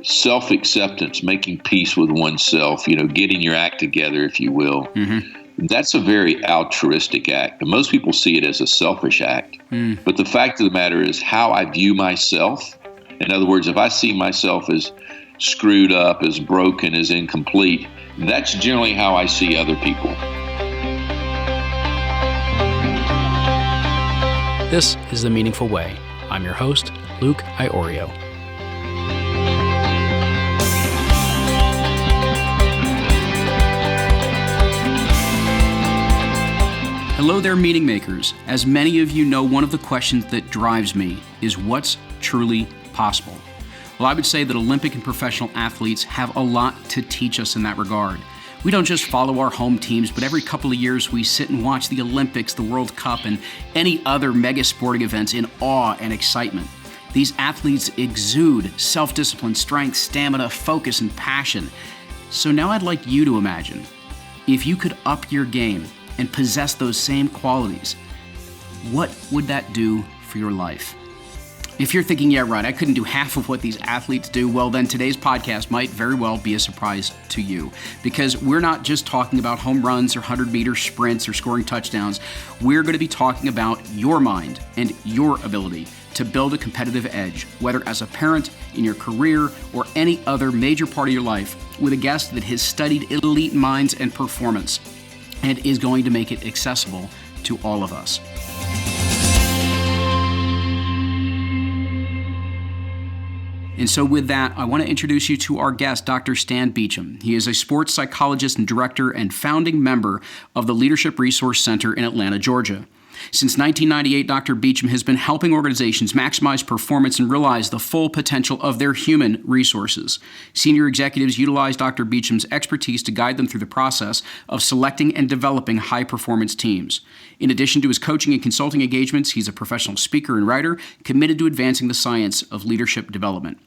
self-acceptance, making peace with oneself, getting your act together, if you will. That's a very altruistic act. And most people see it as a selfish act. But the fact of the matter is how I view myself. In other words, if I see myself as screwed up, as broken, as incomplete, that's generally how I see other people. This is The Meaningful Way. I'm your host, Luke Iorio. Hello there, meaning makers. As many of you know, one of the questions that drives me is what's truly possible. Well, I would say that Olympic and professional athletes have a lot to teach us in that regard. We don't just follow our home teams, but every couple of years we sit and watch the Olympics, the World Cup, and any other mega sporting events in awe and excitement. These athletes exude self-discipline, strength, stamina, focus, and passion. So now I'd like you to imagine if you could up your game and possess those same qualities, what would that do for your life? If you're thinking, yeah, right, I couldn't do half of what these athletes do, well, then today's podcast might very well be a surprise to you, because we're not just talking about home runs or 100-meter sprints or scoring touchdowns. We're going to be talking about your mind and your ability to build a competitive edge, whether as a parent, in your career, or any other major part of your life, with a guest that has studied elite minds and performance and is going to make it accessible to all of us. And so with that, I want to introduce you to our guest, Dr. Stan Beecham. He is a sports psychologist and director and founding member of the Leadership Resource Center in Atlanta, Georgia. Since 1998, Dr. Beecham has been helping organizations maximize performance and realize the full potential of their human resources. Senior executives utilize Dr. Beecham's expertise to guide them through the process of selecting and developing high-performance teams. In addition to his coaching and consulting engagements, he's a professional speaker and writer committed to advancing the science of leadership development.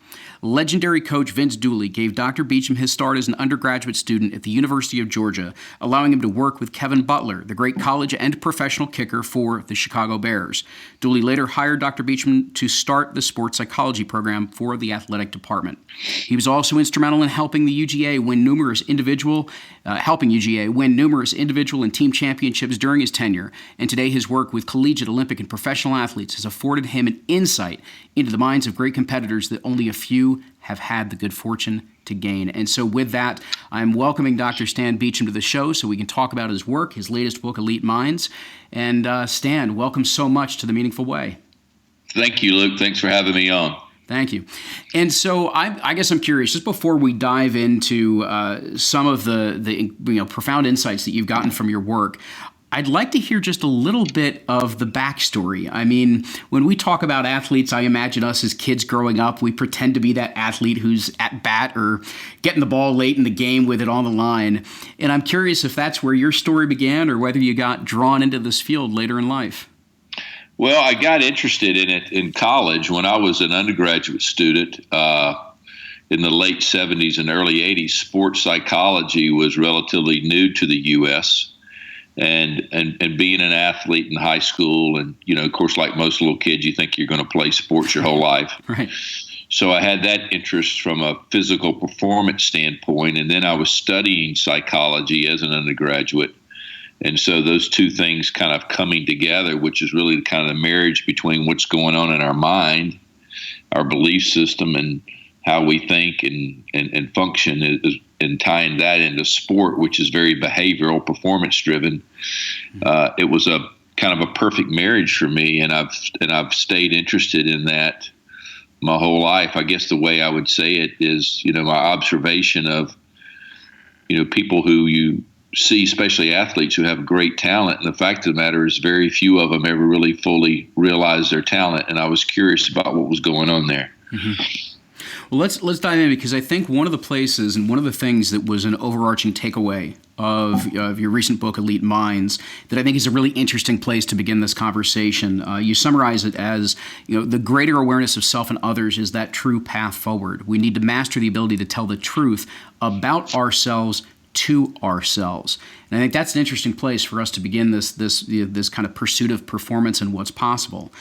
Legendary coach Vince Dooley gave Dr. Beecham his start as an undergraduate student at the University of Georgia, allowing him to work with Kevin Butler, the great college and professional kicker for the Chicago Bears. Dooley later hired Dr. Beecham to start the sports psychology program for the athletic department. He was also instrumental in helping the UGA win numerous individual and team championships during his tenure, and today his work with collegiate, Olympic, and professional athletes has afforded him an insight into the minds of great competitors that only a few have had the good fortune to gain. And so with that, I'm welcoming Dr. Stan Beecham to the show so we can talk about his work, his latest book, Elite Minds. And Stan, welcome so much to The Meaningful Way. Thank you, Luke. Thanks for having me on. Thank you. And so I guess I'm curious, just before we dive into some of the profound insights that you've gotten from your work, I'd like to hear just a little bit of the backstory. I mean, when we talk about athletes, I imagine us as kids growing up, we pretend to be that athlete who's at bat or getting the ball late in the game with it on the line. And I'm curious if that's where your story began or whether you got drawn into this field later in life. Well, I got interested in it in college when I was an undergraduate student in the late 70s and early 80s. Sports psychology was relatively new to the U.S., and being an athlete in high school, and of course, like most little kids, you think you're going to play sports your whole life. Right. So I had that interest from a physical performance standpoint, and then I was studying psychology as an undergraduate. And so those two things kind of coming together, which is really kind of the marriage between what's going on in our mind, our belief system, and how we think and function, and tying that into sport, which is very behavioral, performance driven. It was a kind of a perfect marriage for me, and I've stayed interested in that my whole life. I guess the way I would say it is, my observation of people who you see, especially athletes who have great talent, and the fact of the matter is very few of them ever really fully realize their talent, and I was curious about what was going on there. Mm-hmm. Well, let's dive in, because I think one of the places and one of the things that was an overarching takeaway of your recent book, Elite Minds, that I think is a really interesting place to begin this conversation. You summarize it as, the greater awareness of self and others is that true path forward. We need to master the ability to tell the truth about ourselves to ourselves. And I think that's an interesting place for us to begin this kind of pursuit of performance and what's possible.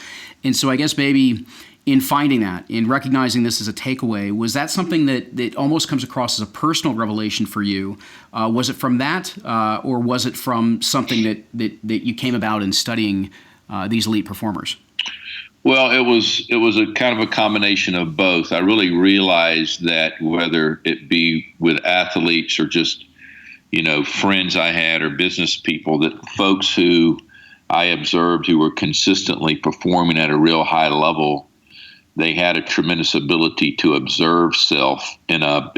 And so I guess maybe, in finding that, in recognizing this as a takeaway, was that something that almost comes across as a personal revelation for you? Was it from that, or was it from something that you came about in studying these elite performers? Well, it was a kind of a combination of both. I really realized that whether it be with athletes or just, friends I had or business people, that folks who I observed who were consistently performing at a real high level, they had a tremendous ability to observe self in a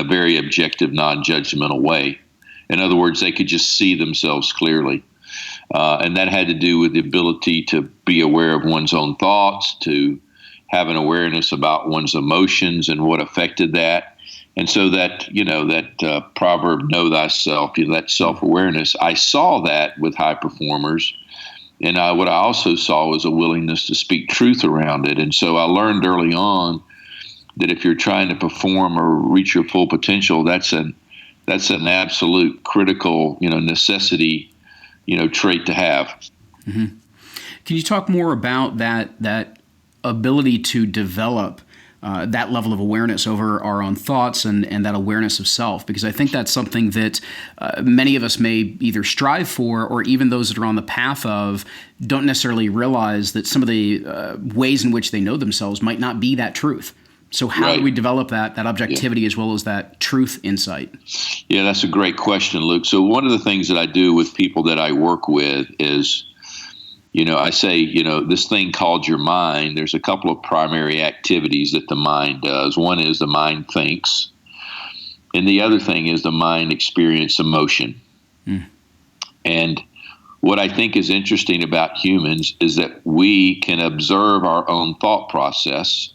very objective, non-judgmental way. In other words, they could just see themselves clearly. And that had to do with the ability to be aware of one's own thoughts, to have an awareness about one's emotions and what affected that. And so that proverb, know thyself, that self-awareness, I saw that with high performers. And what I also saw was a willingness to speak truth around it. And so I learned early on that if you're trying to perform or reach your full potential, that's an absolute critical, necessity, trait to have. Mm-hmm. Can you talk more about that ability to develop that level of awareness over our own thoughts and that awareness of self? Because I think that's something that many of us may either strive for, or even those that are on the path of don't necessarily realize that some of the ways in which they know themselves might not be that truth. So how do we develop that objectivity as well as that truth insight? Yeah, that's a great question, Luke. So one of the things that I do with people that I work with is, I say, this thing called your mind, there's a couple of primary activities that the mind does. One is the mind thinks, and the other thing is the mind experiences emotion. And what I think is interesting about humans is that we can observe our own thought process,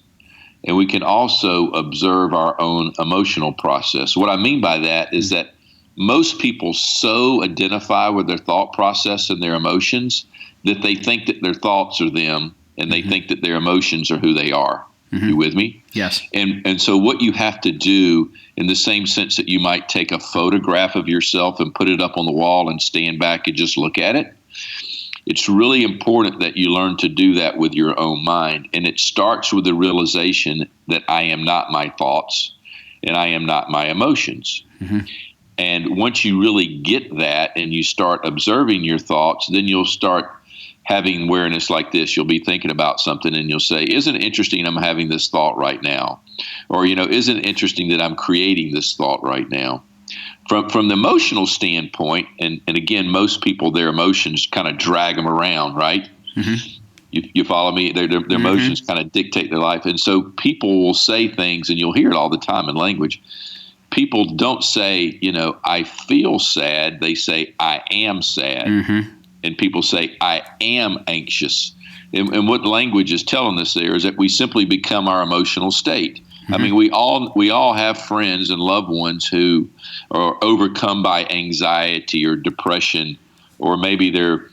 and we can also observe our own emotional process. What I mean by that is that most people so identify with their thought process and their emotions that they think that their thoughts are them, and they think that their emotions are who they are. You with me? Yes. And so what you have to do, in the same sense that you might take a photograph of yourself and put it up on the wall and stand back and just look at it, it's really important that you learn to do that with your own mind. And it starts with the realization that I am not my thoughts and I am not my emotions. And once you really get that and you start observing your thoughts, then you'll start having awareness like this. You'll be thinking about something and you'll say, isn't it interesting I'm having this thought right now? Or, isn't it interesting that I'm creating this thought right now? From the emotional standpoint, and again, most people, their emotions kind of drag them around, right? You follow me? Their emotions kind of dictate their life. And so people will say things, and you'll hear it all the time in language. People don't say, I feel sad. They say, I am sad. And people say, I am anxious. And what language is telling us there is that we simply become our emotional state. I mean, we all have friends and loved ones who are overcome by anxiety or depression, or maybe they're,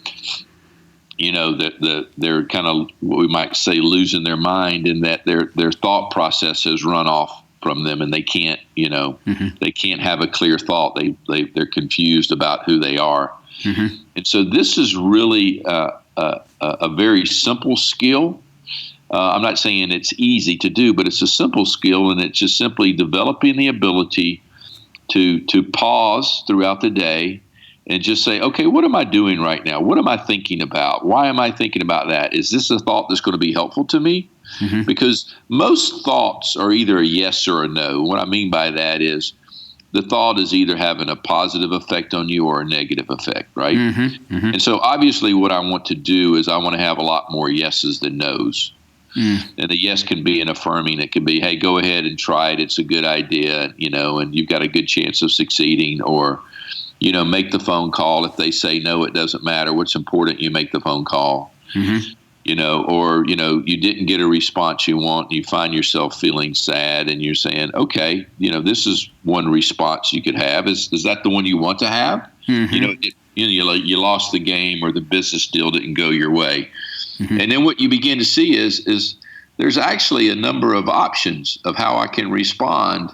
they're kind of what we might say losing their mind, and that their thought process has run off from them, and they can't, they can't have a clear thought. They're confused about who they are. And so this is really a very simple skill. I'm not saying it's easy to do, but it's a simple skill, and it's just simply developing the ability to pause throughout the day and just say, okay, what am I doing right now? What am I thinking about? Why am I thinking about that? Is this a thought that's going to be helpful to me? Because most thoughts are either a yes or a no. What I mean by that is the thought is either having a positive effect on you or a negative effect, right? And so obviously what I want to do is I want to have a lot more yeses than nos. And the yes can be an affirming. It can be, hey, go ahead and try it. It's a good idea, and you've got a good chance of succeeding. Or, make the phone call. If they say no, it doesn't matter. What's important, you make the phone call. Or, you didn't get a response you want, and you find yourself feeling sad, and you're saying, okay, this is one response you could have. Is that the one you want to have? You lost the game, or the business deal didn't go your way. And then what you begin to see is there's actually a number of options of how I can respond,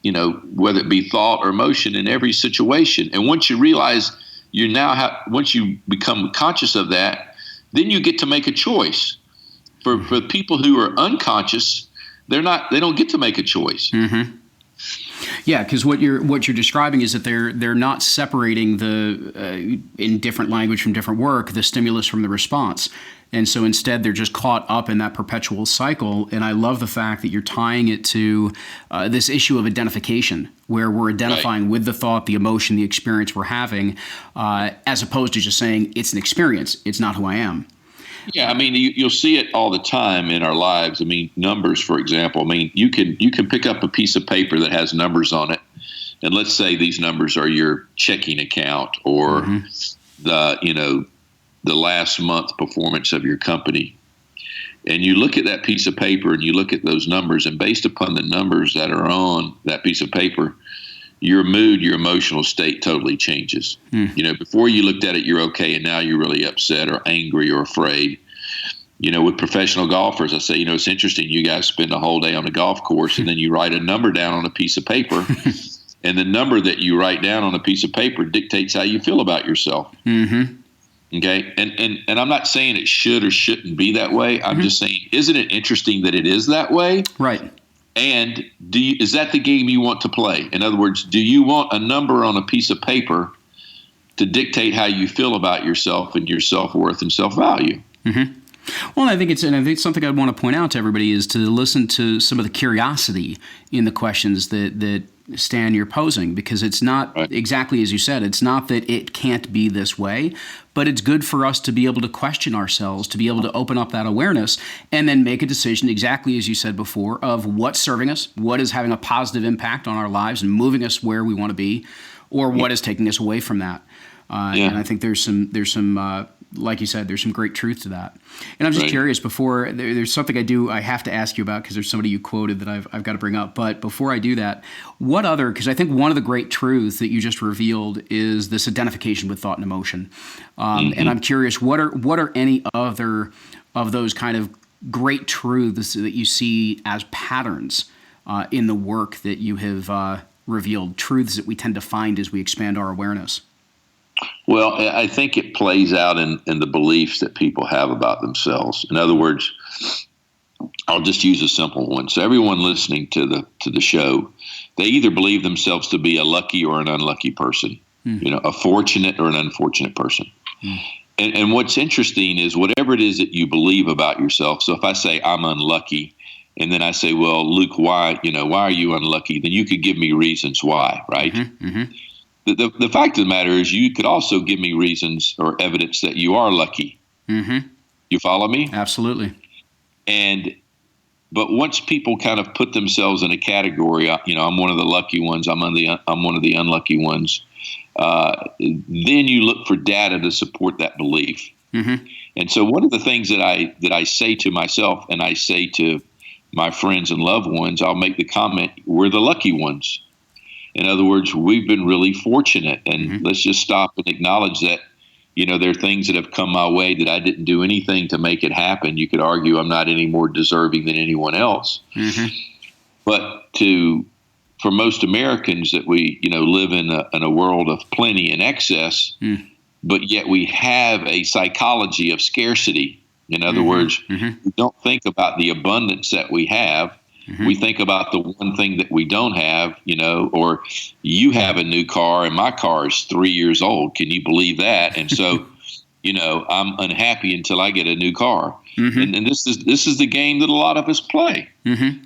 whether it be thought or emotion in every situation. And once you realize once you become conscious of that, then you get to make a choice. For people who are unconscious, they don't get to make a choice. Mm-hmm. Yeah, because what you're describing is that they're not separating the in different language from different work, the stimulus from the response. And so instead, they're just caught up in that perpetual cycle. And I love the fact that you're tying it to this issue of identification, where we're identifying with the thought, the emotion, the experience we're having, as opposed to just saying it's an experience. It's not who I am. Yeah, I mean, you'll see it all the time in our lives. I mean, numbers, for example. I mean, you can pick up a piece of paper that has numbers on it, and let's say these numbers are your checking account or the last month performance of your company. And you look at that piece of paper and you look at those numbers, and based upon the numbers that are on that piece of paper, your mood, your emotional state totally changes. Before you looked at it, you're okay, and now you're really upset or angry or afraid. With professional golfers, I say, it's interesting. You guys spend a whole day on a golf course, and then you write a number down on a piece of paper, and the number that you write down on a piece of paper dictates how you feel about yourself. Mm-hmm. Okay, and I'm not saying it should or shouldn't be that way. I'm just saying, isn't it interesting that it is that way? Right. And is that the game you want to play? In other words, do you want a number on a piece of paper to dictate how you feel about yourself and your self-worth and self-value? Mm-hmm. Well, I think it's something I'd want to point out to everybody is to listen to some of the curiosity in the questions that Stan, you're posing, because it's not exactly as you said. It's not that it can't be this way, but it's good for us to be able to question ourselves, to be able to open up that awareness and then make a decision exactly as you said before of what's serving us, what is having a positive impact on our lives and moving us where we want to be, or what is taking us away from that. And I think there's some like you said, there's some great truth to that. And I'm just curious, before, there's something I have to ask you about, because there's somebody you quoted that I've got to bring up. But before I do that, because I think one of the great truths that you just revealed is this identification with thought and emotion. And I'm curious, what are any other of those kind of great truths that you see as patterns in the work that you have revealed, truths that we tend to find as we expand our awareness? Well, I think it plays out in the beliefs that people have about themselves. In other words, I'll just use a simple one. So everyone listening to the show, they either believe themselves to be a lucky or an unlucky person, a fortunate or an unfortunate person. And what's interesting is whatever it is that you believe about yourself. So if I say I'm unlucky, and then I say, well, Luke, why are you unlucky? Then you could give me reasons why, right? Mm-hmm. The fact of the matter is you could also give me reasons or evidence that you are lucky. Mm-hmm. You follow me? Absolutely. But once people kind of put themselves in a category, I'm one of the lucky ones, I'm one of the unlucky ones, then you look for data to support that belief. Mm-hmm. And so one of the things that I say to myself and I say to my friends and loved ones, I'll make the comment, we're the lucky ones. In other words, we've been really fortunate, and let's just stop and acknowledge that, there are things that have come my way that I didn't do anything to make it happen. You could argue I'm not any more deserving than anyone else. Mm-hmm. But for most Americans that we, live in a world of plenty and excess, but yet we have a psychology of scarcity. In other words, we don't think about the abundance that we have. We think about the one thing that we don't have, or you have a new car and my car is 3 years old. Can you believe that? And so, I'm unhappy until I get a new car. Mm-hmm. And this is the game that a lot of us play. Mm-hmm.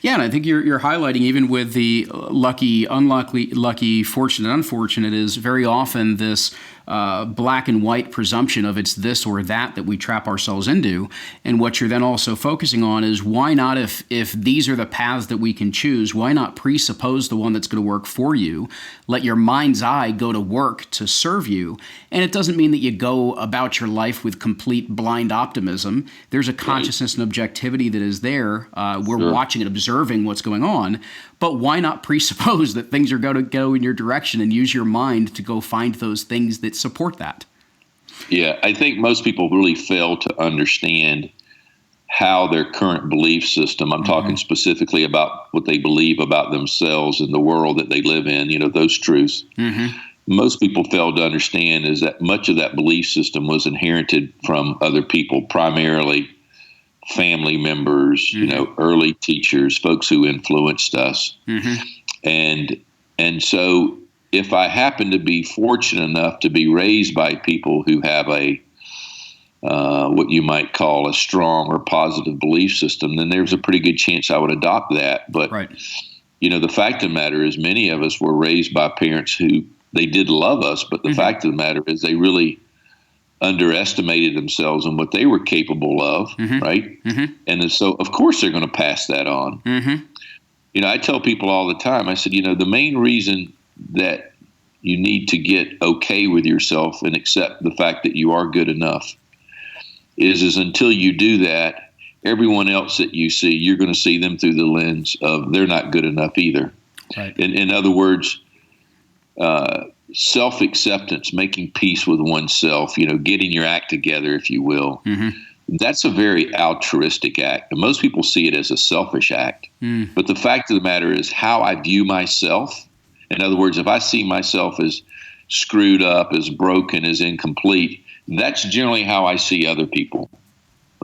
Yeah, and I think you're highlighting, even with the lucky, unlucky, lucky, fortunate, unfortunate, is very often this black and white presumption of it's this or that we trap ourselves into. And what you're then also focusing on is why not, if these are the paths that we can choose, why not presuppose the one that's going to work for you? Let your mind's eye go to work to serve you. And it doesn't mean that you go about your life with complete blind optimism. There's a consciousness and objectivity that is there. We're watching and observing what's going on. But why not presuppose that things are going to go in your direction and use your mind to go find those things that support that? Yeah, I think most people really fail to understand how their current belief system, I'm talking specifically about what they believe about themselves and the world that they live in, those truths. Mm-hmm. Most people fail to understand is that much of that belief system was inherited from other people, primarily family members, early teachers, folks who influenced us. And so if I happen to be fortunate enough to be raised by people who have a what you might call a strong or positive belief system, then there's a pretty good chance I would adopt that. But, the fact of the matter is many of us were raised by parents who they did love us, but the fact of the matter is they really underestimated themselves and what they were capable of, right? And so, of course, they're going to pass that on. I tell people all the time, I said, the main reason that you need to get okay with yourself and accept the fact that you are good enough is until you do that, everyone else that you see, you're going to see them through the lens of they're not good enough either. Right. In other words, self-acceptance, making peace with oneself, getting your act together, if you will. That's a very altruistic act. And most people see it as a selfish act. But the fact of the matter is how I view myself. In other words, if I see myself as screwed up, as broken, as incomplete, that's generally how I see other people,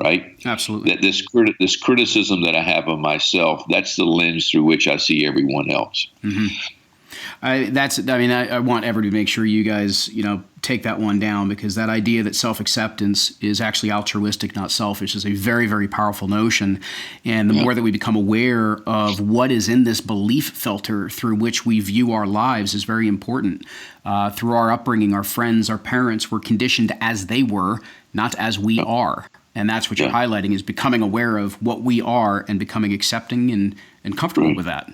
right? Absolutely. That this criticism that I have of myself, that's the lens through which I see everyone else. I want everybody to make sure you guys, take that one down, because that idea that self-acceptance is actually altruistic, not selfish, is a very, very powerful notion. And the more that we become aware of what is in this belief filter through which we view our lives is very important. Through our upbringing, our friends, our parents were conditioned as they were, not as we are. And that's what you're highlighting, is becoming aware of what we are and becoming accepting and comfortable with that.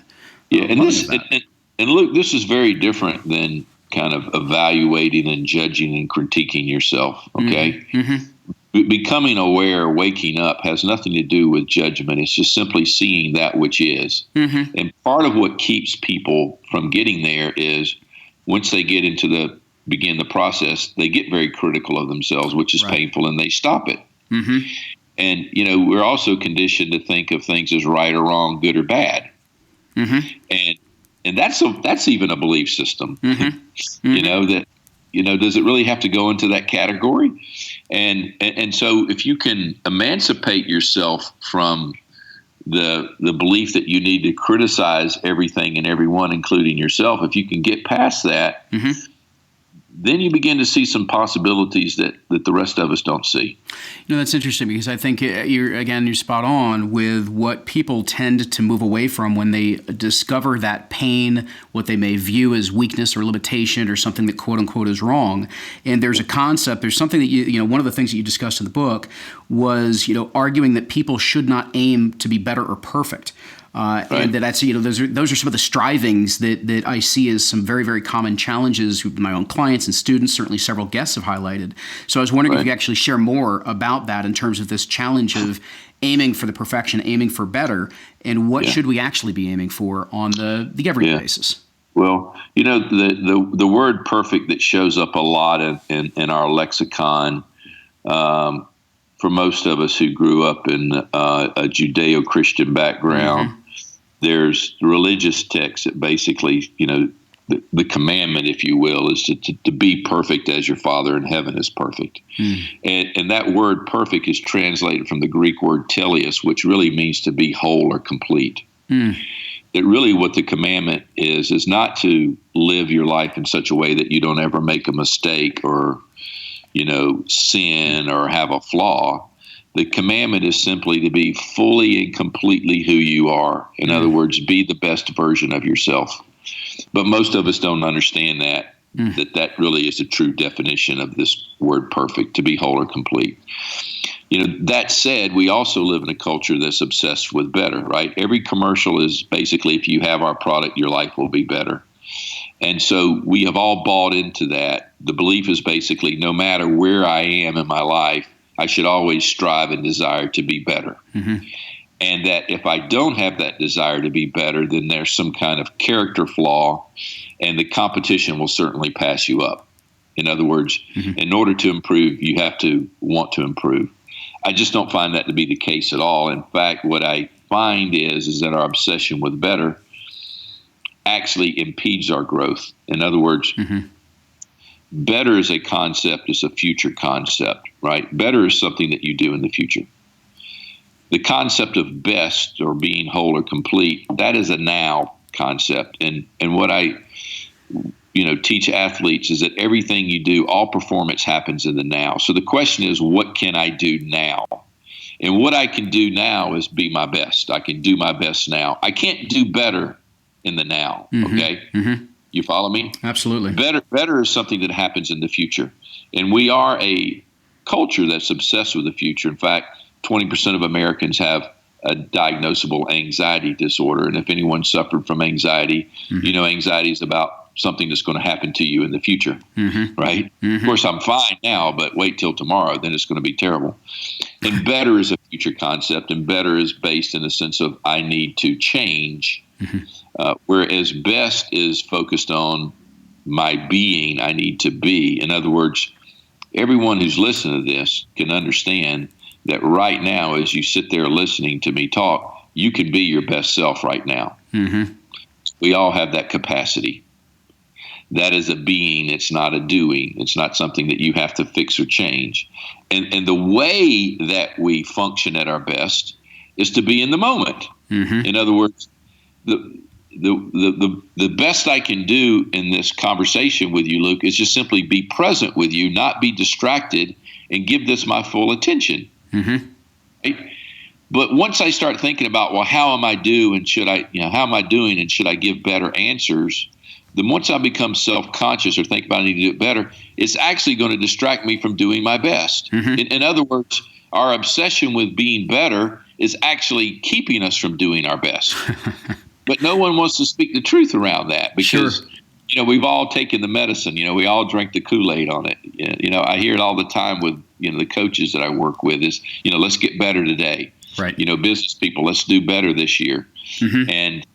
Yeah, and look, this is very different than kind of evaluating and judging and critiquing yourself, okay? Becoming aware, waking up, has nothing to do with judgment. It's just simply seeing that which is. And part of what keeps people from getting there is once they get begin the process, they get very critical of themselves, which is painful, and they stop it. And, we're also conditioned to think of things as right or wrong, good or bad. And that's even a belief system, does it really have to go into that category? And so if you can emancipate yourself from the belief that you need to criticize everything and everyone, including yourself, if you can get past that, then you begin to see some possibilities that the rest of us don't see. That's interesting, because I think you're spot on with what people tend to move away from when they discover that pain, what they may view as weakness or limitation or something that quote unquote is wrong. And there's a concept, there's something that one of the things that you discussed in the book was, arguing that people should not aim to be better or perfect. And that's those are some of the strivings that I see as some very, very common challenges with my own clients and students. Certainly, several guests have highlighted. So I was wondering if you could actually share more about that in terms of this challenge of aiming for the perfection, aiming for better, and what should we actually be aiming for on the everyday basis. Well, the word perfect that shows up a lot in our lexicon. For most of us who grew up in a Judeo-Christian background, there's religious texts that basically, the commandment, if you will, is to be perfect as your Father in heaven is perfect. And that word perfect is translated from the Greek word teleos, which really means to be whole or complete. That really what the commandment is not to live your life in such a way that you don't ever make a mistake or sin or have a flaw. The commandment is simply to be fully and completely who you are. In other words, be the best version of yourself. But most of us don't understand that really is a true definition of this word perfect, to be whole or complete. That said, we also live in a culture that's obsessed with better, right? Every commercial is basically, if you have our product, your life will be better. And so we have all bought into that. The belief is basically no matter where I am in my life, I should always strive and desire to be better. And that if I don't have that desire to be better, then there's some kind of character flaw, and the competition will certainly pass you up. In other words, in order to improve, you have to want to improve. I just don't find that to be the case at all. In fact, what I find is that our obsession with better actually impedes our growth. In other words, better is a concept, is a future concept, right? Better is something that you do in the future. the concept of best or being whole or complete, that is a now concept. And what I teach athletes is that everything you do, all performance happens in the now. So the question is, what can I do now? And what I can do now is be my best. I can do my best now. I can't do better in the now. Okay. You follow me? Absolutely. Better is something that happens in the future. And we are a culture that's obsessed with the future. In fact, 20% of Americans have a diagnosable anxiety disorder. And if anyone suffered from anxiety, anxiety is about something that's going to happen to you in the future, right? Of course, I'm fine now, but wait till tomorrow, then it's going to be terrible. And better is a future concept, and better is based in the sense of I need to change, whereas best is focused on my being, I need to be. In other words, everyone who's listening to this can understand that right now, as you sit there listening to me talk, you can be your best self right now. We all have that capacity. That is a being. It's not a doing. It's not something that you have to fix or change. And the way that we function at our best is to be in the moment. In other words, the best I can do in this conversation with you, Luke, is just simply be present with you, not be distracted, and give this my full attention. Right? But once I start thinking about, well, how am I doing? How am I doing? And should I give better answers? Then once I become self-conscious or think about I need to do it better, it's actually going to distract me from doing my best. In other words, our obsession with being better is actually keeping us from doing our best. But no one wants to speak the truth around that because, we've all taken the medicine. We all drink the Kool-Aid on it. I hear it all the time with, the coaches that I work with is, let's get better today. Right. Business people, let's do better this year. And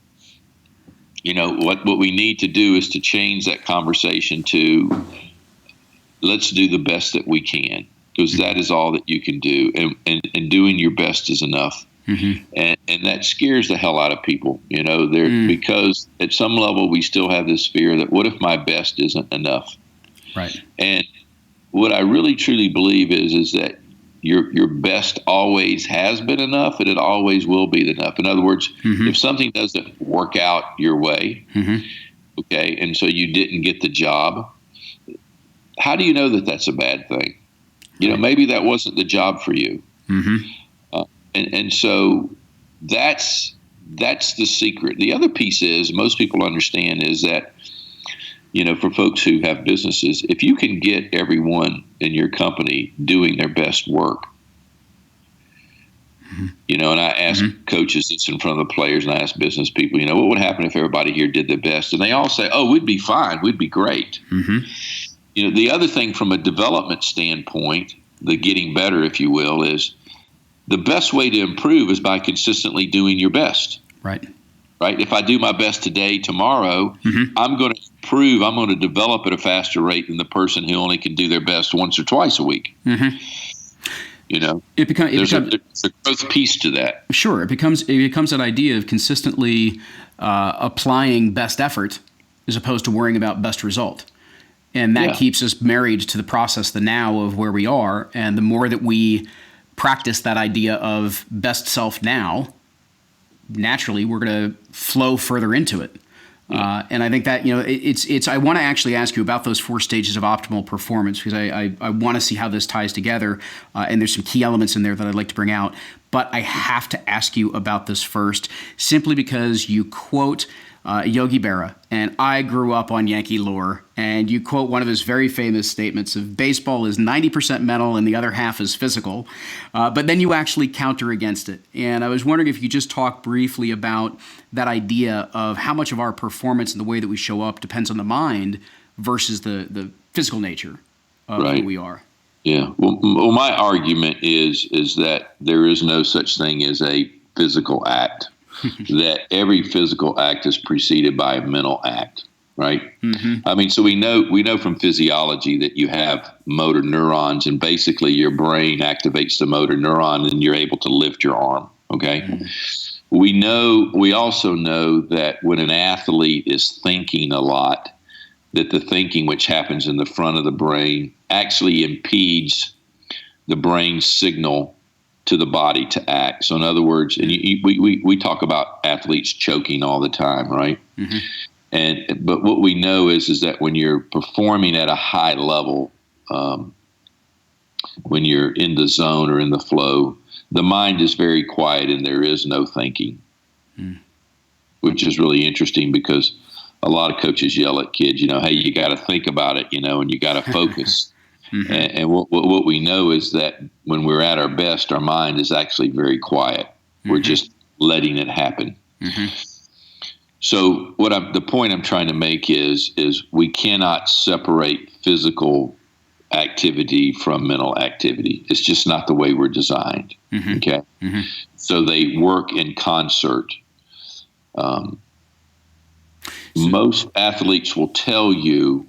what we need to do is to change that conversation to let's do the best that we can, because that is all that you can do. And doing your best is enough. And that scares the hell out of people, because at some level we still have this fear that what if my best isn't enough? Right. And what I really truly believe is that your best always has been enough, and it always will be enough. In other words, if something doesn't work out your way, okay, and so you didn't get the job, how do you know that that's a bad thing? Maybe that wasn't the job for you. And so that's the secret. The other piece is most people understand is that, for folks who have businesses, if you can get everyone in your company doing their best work, and I ask coaches this in front of the players, and I ask business people, what would happen if everybody here did their best? And they all say, oh, we'd be fine. We'd be great. The other thing from a development standpoint, the getting better, if you will, is the best way to improve is by consistently doing your best. Right. If I do my best today, tomorrow, I'm going to improve. I'm going to develop at a faster rate than the person who only can do their best once or twice a week. There's a growth piece to that. Sure. It becomes that idea of consistently applying best effort as opposed to worrying about best result. And that keeps us married to the process, the now of where we are. And the more that we practice that idea of best self now, naturally we're going to flow further into it. And I think that, it's I want to actually ask you about those 4 stages of optimal performance, because I want to see how this ties together. And there's some key elements in there that I'd like to bring out. But I have to ask you about this first, simply because you quote Yogi Berra, and I grew up on Yankee lore, and you quote one of his very famous statements of baseball is 90% mental and the other half is physical, but then you actually counter against it. And I was wondering if you could just talk briefly about that idea of how much of our performance and the way that we show up depends on the mind versus the physical nature of who we are. Yeah. Well, my argument is that there is no such thing as a physical act. That every physical act is preceded by a mental act, right? I mean, so we know from physiology that you have motor neurons, and basically your brain activates the motor neuron, and you're able to lift your arm. Okay. We also know that when an athlete is thinking a lot, that the thinking which happens in the front of the brain actually impedes the brain's signal to the body to act. So in other words, and we talk about athletes choking all the time, right? But what we know is that when you're performing at a high level, when you're in the zone or in the flow, the mind is very quiet and there is no thinking, which is really interesting because a lot of coaches yell at kids, hey, you got to think about it, and you got to focus. And what we know is that when we're at our best, our mind is actually very quiet. We're just letting it happen. So the point I'm trying to make is we cannot separate physical activity from mental activity. It's just not the way we're designed. Okay. So they work in concert. Most athletes will tell you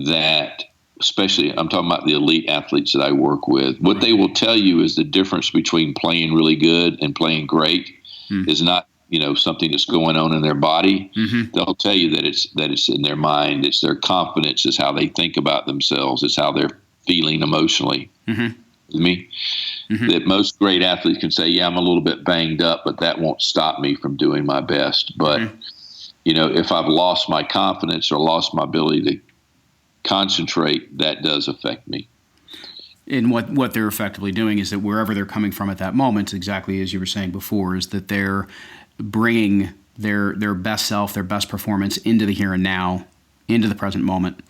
that, especially I'm talking about the elite athletes that I work with, what they will tell you is the difference between playing really good and playing great is not, something that's going on in their body. They'll tell you that it's in their mind. It's their confidence. It's how they think about themselves. It's how they're feeling emotionally. With me, that most great athletes can say, yeah, I'm a little bit banged up, but that won't stop me from doing my best. But, if I've lost my confidence or lost my ability to concentrate, that does affect me. And what they're effectively doing is that wherever they're coming from at that moment, exactly as you were saying before, is that they're bringing their best self, their best performance into the here and now, into the present moment.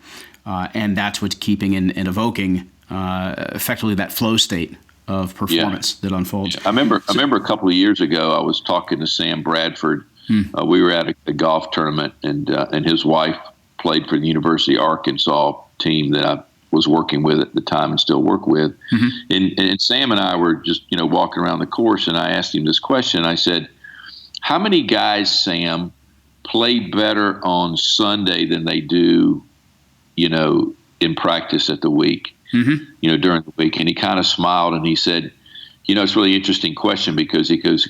And that's what's keeping and evoking effectively that flow state of performance that unfolds. I remember a couple of years ago, I was talking to Sam Bradford. We were at a golf tournament, and his wife played for the University of Arkansas team that I was working with at the time and still work with. And Sam and I were just, walking around the course, and I asked him this question. I said, how many guys, Sam, play better on Sunday than they do, in practice at the week, during the week? And he kind of smiled and he said, it's a really interesting question because he goes,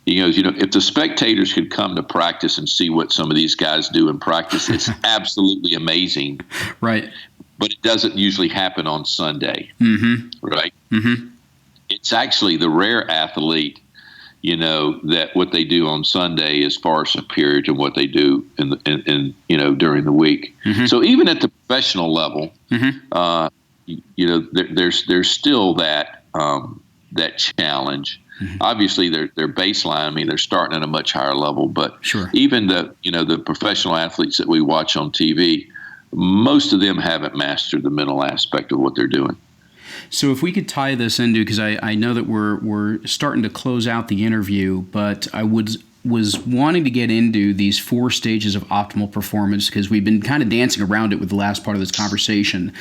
if the spectators could come to practice and see what some of these guys do in practice, it's absolutely amazing. Right. But it doesn't usually happen on Sunday. Right. It's actually the rare athlete, that what they do on Sunday is far superior to what they do in during the week. So even at the professional level, there's still that challenge. Obviously, their baseline. They're starting at a much higher level, but even the professional athletes that we watch on TV, most of them haven't mastered the mental aspect of what they're doing. So if we could tie this into, because I know that we're starting to close out the interview, but I was wanting to get into these 4 stages of optimal performance because we've been kind of dancing around it with the last part of this conversation.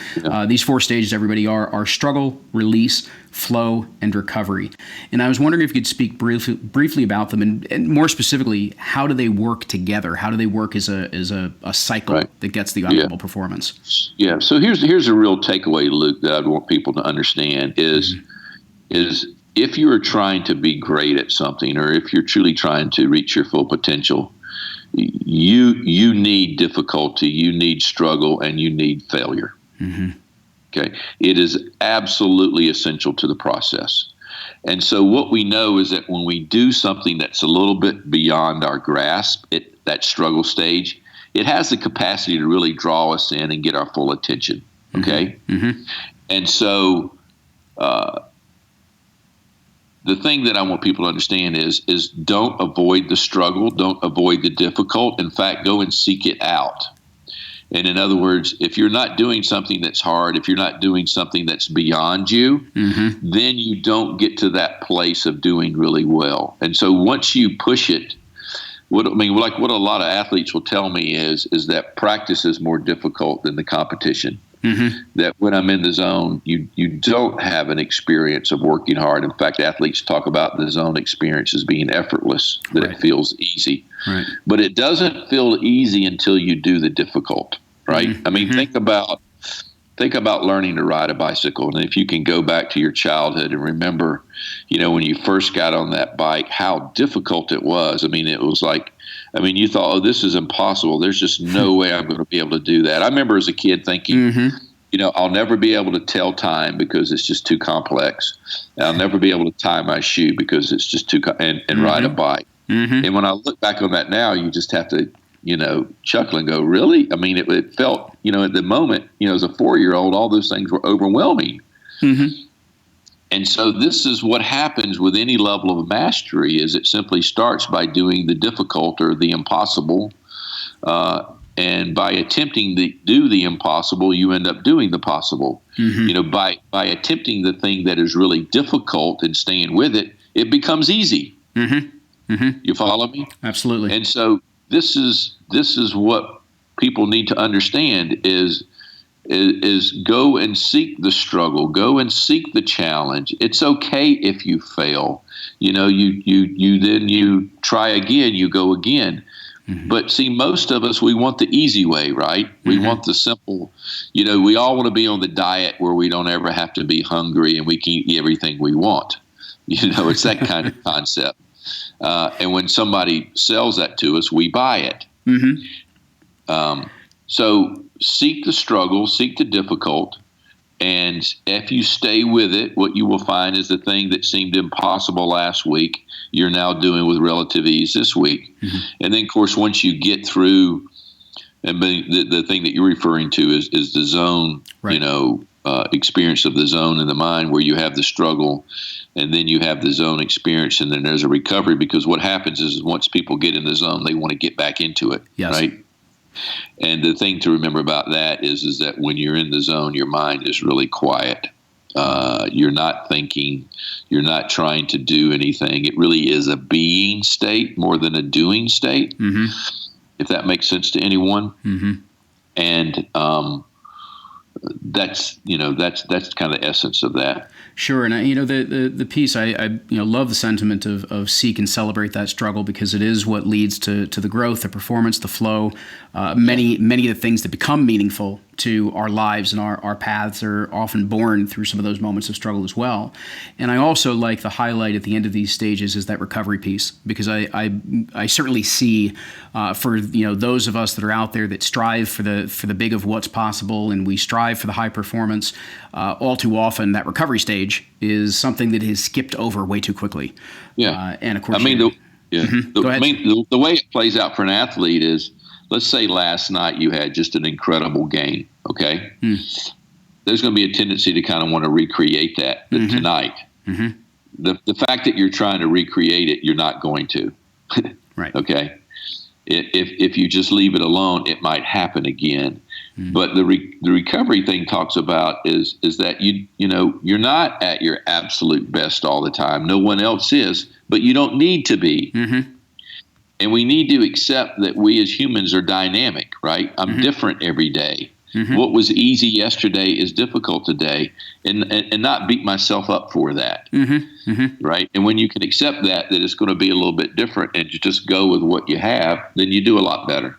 These 4 stages, everybody, are struggle, release, flow, and recovery. And I was wondering if you could speak briefly about them, and more specifically, how do they work together? How do they work as a cycle that gets the optimal performance? Yeah. So here's a real takeaway, Luke, that I'd want people to understand is if you are trying to be great at something, or if you're truly trying to reach your full potential, you need difficulty, you need struggle, and you need failure. Okay, it is absolutely essential to the process. And so what we know is that when we do something that's a little bit beyond our grasp, that struggle stage, it has the capacity to really draw us in and get our full attention. Okay, and so the thing that I want people to understand is don't avoid the struggle, don't avoid the difficult. In fact, go and seek it out. And in other words, if you're not doing something that's hard, if you're not doing something that's beyond you, then you don't get to that place of doing really well. And so once you push it, what a lot of athletes will tell me is that practice is more difficult than the competition. That when I'm in the zone, you don't have an experience of working hard. In fact, athletes talk about the zone experience as being effortless, that it feels easy. But it doesn't feel easy until you do the difficult, right? Think about learning to ride a bicycle. And if you can go back to your childhood and remember, when you first got on that bike, how difficult it was. It was like, you thought, oh, this is impossible. There's just no way I'm going to be able to do that. I remember as a kid thinking, I'll never be able to tell time because it's just too complex. I'll never be able to tie my shoe because it's just too and ride a bike. And when I look back on that now, you just have to, chuckle and go, really? I mean, it felt, at the moment, as a 4-year-old, all those things were overwhelming. And so this is what happens with any level of mastery is it simply starts by doing the difficult or the impossible. And by attempting to do the impossible, you end up doing the possible. By attempting the thing that is really difficult and staying with it, it becomes easy. You follow me? Absolutely. And so this is what people need to understand is go and seek the struggle, go and seek the challenge. It's okay if you fail. You try again, you go again. But see, most of us, we want the easy way, right? We want the simple, we all want to be on the diet where we don't ever have to be hungry and we can eat everything we want. It's that kind of concept. And when somebody sells that to us, we buy it. So seek the struggle, seek the difficult. And if you stay with it, what you will find is the thing that seemed impossible last week, you're now doing with relative ease this week. And then, of course, once you get through, and the thing that you're referring to is the zone, right. Experience of the zone in the mind where you have the struggle, and then you have the zone experience, and then there's a recovery. Because what happens is once people get in the zone, they want to get back into it, right? And the thing to remember about that is that when you're in the zone, your mind is really quiet. You're not thinking. You're not trying to do anything. It really is a being state more than a doing state, if that makes sense to anyone. And that's kind of the essence of that. Sure, and the piece I love the sentiment of seek and celebrate that struggle because it is what leads to the growth, the performance, the flow. Many of the things that become meaningful to our lives and our paths are often born through some of those moments of struggle as well. And I also like the highlight at the end of these stages is that recovery piece because I certainly see for those of us that are out there that strive for the big of what's possible and we strive for the high performance. All too often that recovery stage is something that is skipped over way too quickly. And of course, Go ahead. The way it plays out for an athlete is, let's say last night you had just an incredible game, okay? There's going to be a tendency to kind of want to recreate that tonight. The fact that you're trying to recreate it, you're not going to. Right. Okay? If you just leave it alone, it might happen again. But the recovery thing talks about is that you're not at your absolute best all the time. No one else is, but you don't need to be. And we need to accept that we as humans are dynamic, right? I'm different every day. What was easy yesterday is difficult today, and not beat myself up for that, right? And when you can accept that it's going to be a little bit different and you just go with what you have, then you do a lot better.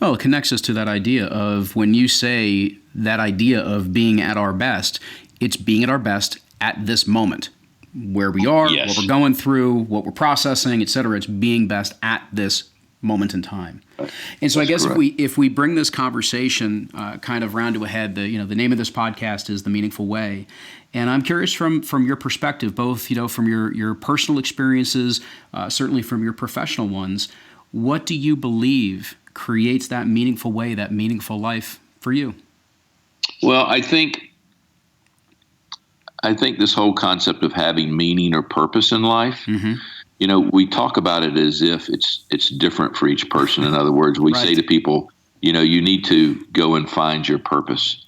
Well, it connects us to that idea of when you say that idea of being at our best, it's being at our best at this moment. Where we are, what we're going through, what we're processing, et cetera. It's being best at this moment in time. And so I guess if we bring this conversation kind of round to a head, the name of this podcast is The Meaningful Way. And I'm curious from your perspective, both from your personal experiences, certainly from your professional ones, what do you believe creates that meaningful way, that meaningful life for you? Well, I think this whole concept of having meaning or purpose in life, we talk about it as if it's different for each person. In other words, we say to people, you need to go and find your purpose.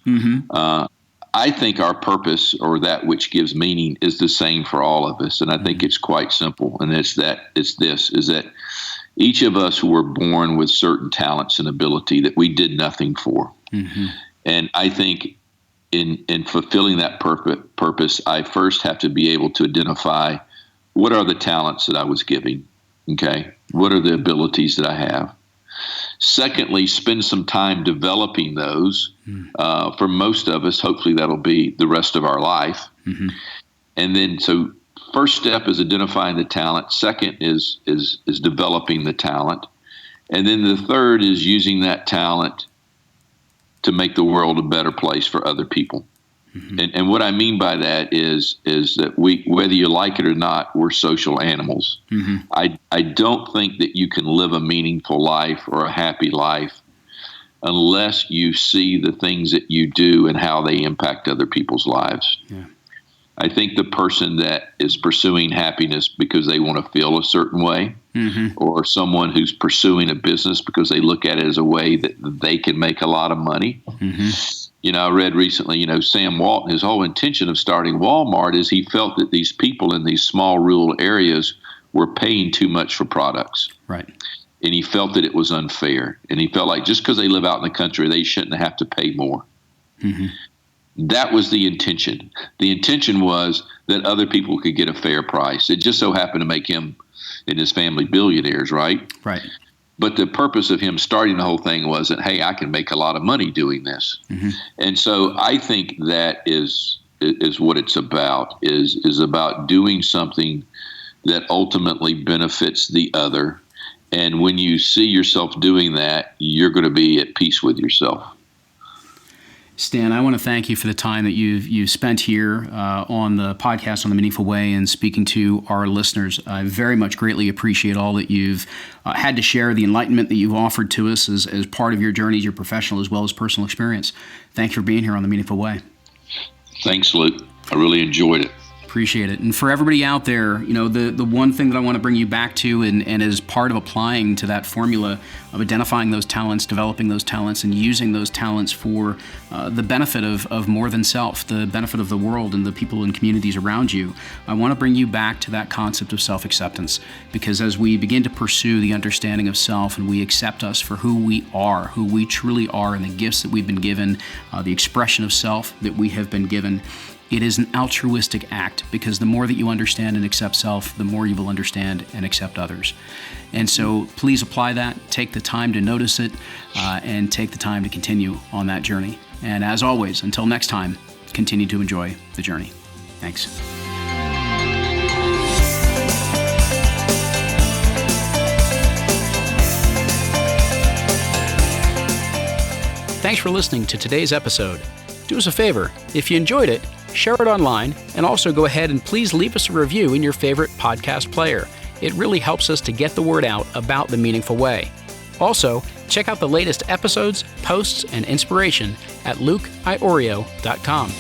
I think our purpose or that which gives meaning is the same for all of us. And I think it's quite simple. And it's that each of us were born with certain talents and ability that we did nothing for. And I think in fulfilling that purpose, I first have to be able to identify what are the talents that I was giving, okay? What are the abilities that I have? Secondly, spend some time developing those. For most of us, hopefully that'll be the rest of our life. And then, so first step is identifying the talent. Second is developing the talent. And then the third is using that talent to make the world a better place for other people. And what I mean by that is that whether you like it or not, we're social animals. I don't think that you can live a meaningful life or a happy life unless you see the things that you do and how they impact other people's lives. Yeah. I think the person that is pursuing happiness because they want to feel a certain way, or someone who's pursuing a business because they look at it as a way that they can make a lot of money. I read recently, Sam Walton, his whole intention of starting Walmart is he felt that these people in these small rural areas were paying too much for products. Right. And he felt that it was unfair. And he felt like just because they live out in the country, they shouldn't have to pay more. That was the intention. The intention was that other people could get a fair price. It just so happened to make him and his family billionaires, right? Right. But the purpose of him starting the whole thing was that, hey, I can make a lot of money doing this. And so I think that is what it's about, is about doing something that ultimately benefits the other. And when you see yourself doing that, you're going to be at peace with yourself. Stan, I want to thank you for the time that you've spent here on the podcast on The Meaningful Way and speaking to our listeners. I very much greatly appreciate all that you've had to share, the enlightenment that you've offered to us as part of your journey, your professional as well as personal experience. Thanks for being here on The Meaningful Way. Thanks, Luke. I really enjoyed it. Appreciate it. And for everybody out there, the one thing that I want to bring you back to and as part of applying to that formula of identifying those talents, developing those talents, and using those talents for the benefit of more than self, the benefit of the world and the people and communities around you, I want to bring you back to that concept of self-acceptance. Because as we begin to pursue the understanding of self and we accept us for who we truly are, and the gifts that we've been given, the expression of self that we have been given, it is an altruistic act, because the more that you understand and accept self, the more you will understand and accept others. And so please apply that, take the time to notice it, and take the time to continue on that journey. And as always, until next time, continue to enjoy the journey. Thanks. Thanks for listening to today's episode. Do us a favor, if you enjoyed it, share it online, and also go ahead and please leave us a review in your favorite podcast player. It really helps us to get the word out about The Meaningful Way. Also, check out the latest episodes, posts, and inspiration at lukeiorio.com.